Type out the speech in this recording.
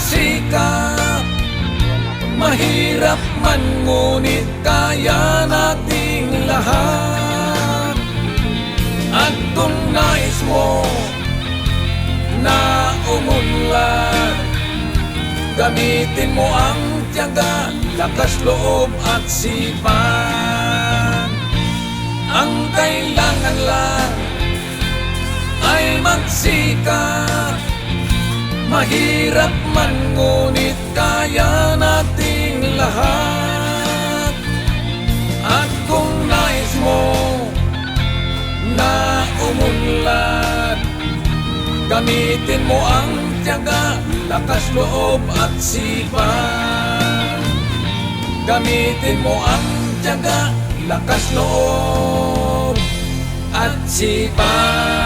magsikap. Mahirap man ngunit kaya nating lahat. At kung nais mo na umunlad, gamitin mo ang tiyaga, lakas loob at sipag. Ang kailangan lang ay magsikap. Mahirap man ngunit kaya nating lahat. At kung nais mo na umunlad, gamitin mo ang tiyaga, lakas loob at sipag. Gamitin mo ang tiyaga, lakas loob at sipag.